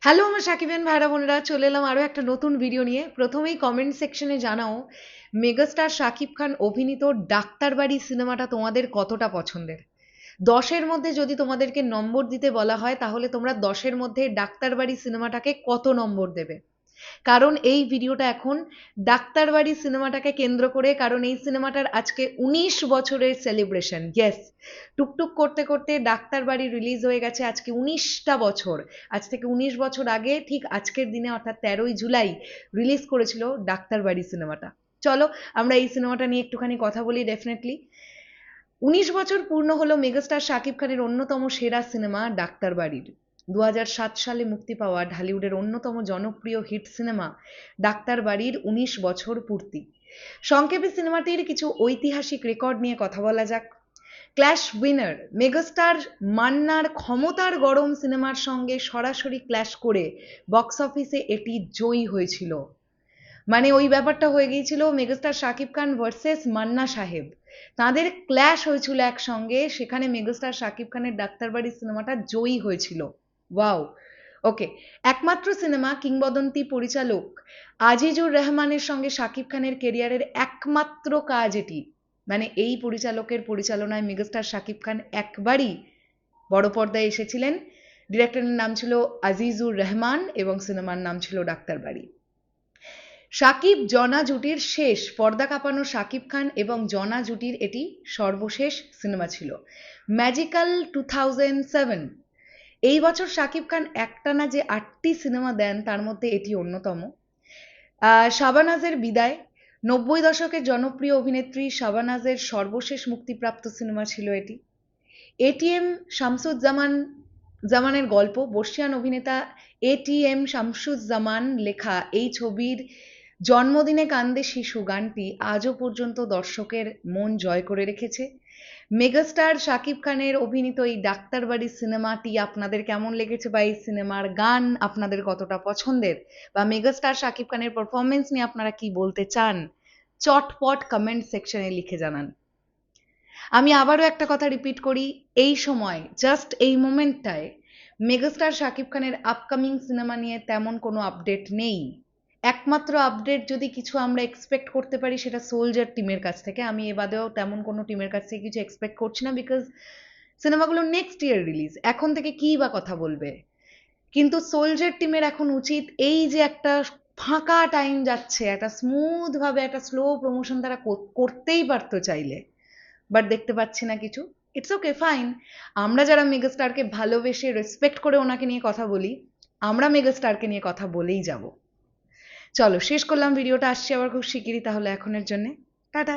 Hello আমার সাকিবেন ভাইরা বোনেরা, চলে এলাম আরও একটা নতুন ভিডিও নিয়ে। প্রথমেই কমেন্ট সেকশনে জানাও মেগাস্টার শাকিব খান অভিনীত ডাক্তারবাড়ি সিনেমাটা তোমাদের কতটা পছন্দের। 10-এর মধ্যে যদি তোমাদেরকে নম্বর দিতে বলা হয় তাহলে তোমরা 10-এর মধ্যে ডাক্তারবাড়ি সিনেমাটাকে কত নম্বর দেবে? কারণ এই ভিডিওটা এখন ডাক্তারবাড়ি সিনেমাটাকে কেন্দ্র করে, কারণ এই সিনেমাটার আজকে 19 বছরের সেলিব্রেশন। ইয়েস, টুকটুক করতে করতে ডাক্তারবাড়ি রিলিজ হয়ে গেছে আজকে 19টা বছর। আজ থেকে 19 বছর আগে ঠিক আজকের দিনে অর্থাৎ 13ই জুলাই রিলিজ করেছিল ডাক্তারবাড়ি সিনেমাটা। চলো আমরা এই সিনেমাটা নিয়ে একটুখানি কথা বলি। ডেফিনেটলি 19 বছর পূর্ণ হলো মেগাস্টার শাকিব খানের অন্যতম সেরা সিনেমা ডাক্তারবাড়ির। 2007 সালে মুক্তি পাওয়া ঢালিউডের অন্যতম জনপ্রিয় হিট সিনেমা ডাক্তারবাড়ির 19 বছর পূর্তি। সংক্ষেপে সিনেমাটির কিছু ঐতিহাসিক রেকর্ড নিয়ে কথা বলা যাক। ক্ল্যাশ উইনার মেগাস্টার মান্নার ক্ষমতার গরম সিনেমার সঙ্গে সরাসরি ক্ল্যাশ করে বক্স অফিসে এটি জয়ী হয়েছিল। মানে ওই ব্যাপারটা হয়ে গিয়েছিল মেগাস্টার শাকিব খান ভার্সেস মান্না সাহেব, তাদের ক্ল্যাশ হয়েছিল একসঙ্গে, সেখানে মেগাস্টার শাকিব খানের ডাক্তারবাড়ি সিনেমাটা জয়ী হয়েছিল। ওয়াও। ওকে, একমাত্র সিনেমা কিংবদন্তি পরিচালক আজিজুর রহমানের সঙ্গে শাকিব খানের কেরিয়ারের একমাত্র কাজ এটি। মানে এই পরিচালকের পরিচালনায় মেগাস্টার শাকিব খান একবারই বড় পর্দায় এসেছিলেন। ডিরেক্টরের নাম ছিল আজিজুর রহমান এবং সিনেমার নাম ছিল ডাক্তারবাড়ি। শাকিব জনা জুটির শেষ পর্দা কাঁপানো শাকিব খান এবং জনা জুটির এটি সর্বশেষ সিনেমা ছিল। ম্যাজিক্যাল 2007। এই বছর শাকিব খান একটানা যে 8টি সিনেমা দেন তার মধ্যে এটি অন্যতম। শাবানাজের বিদায়, 90 দশকের জনপ্রিয় অভিনেত্রী শাবানাজের সর্বশেষ মুক্তিপ্রাপ্ত সিনেমা ছিল এটি। এটিএম শামসুজ্জামানের গল্প, বর্ষিয়ান অভিনেতা এটিএম শামসুজ্জামান লেখা এই ছবির জন্মদিনে কান্দে শিশু গানটি আজও পর্যন্ত দর্শকের মন জয় করে রেখেছে। মেগাস্টার শাকিব খানের অভিনীত এই ডাক্তারবাড়ি সিনেমাটি আপনাদের কেমন লেগেছে, বা এই সিনেমার গান আপনাদের কতটা পছন্দের, বা মেগাস্টার শাকিব খানের পারফরমেন্স নিয়ে আপনারা কি বলতে চান, চটপট কমেন্ট সেকশনে লিখে জানান। আমি আবারও একটা কথা রিপিট করি, এই সময় জাস্ট এই মোমেন্টটায় মেগাস্টার শাকিব খানের আপকামিং সিনেমা নিয়ে তেমন কোনো আপডেট নেই। একমাত্র আপডেট যদি কিছু আমরা এক্সপেক্ট করতে পারি সেটা সোলজার টিমের কাছ থেকে। আমি এ বাদেও তেমন কোনো টিমের কাছ থেকে কিছু এক্সপেক্ট করছি না, বিকজ সিনেমাগুলো নেক্সট ইয়ার রিলিজ, এখন থেকে কী বা কথা বলবে। কিন্তু সোলজার টিমের এখন উচিত এই যে একটা ফাঁকা টাইম যাচ্ছে, একটা স্মুথ ভাবে একটা স্লো প্রমোশন তারা করতেই পারতো চাইলে, বাট দেখতে পাচ্ছি না কিছু। It's okay, fine. আমরা যারা মেগাস্টারকে ভালোবেসে রেসপেক্ট করে ওনাকে নিয়ে কথা বলি, আমরা মেগাস্টারকে নিয়ে কথা বলেই যাব। চলো শেষ করলাম ভিডিওটা, আসছি আবার খুব শিগগিরই, তাহলে এখনের জন্যে টাটা।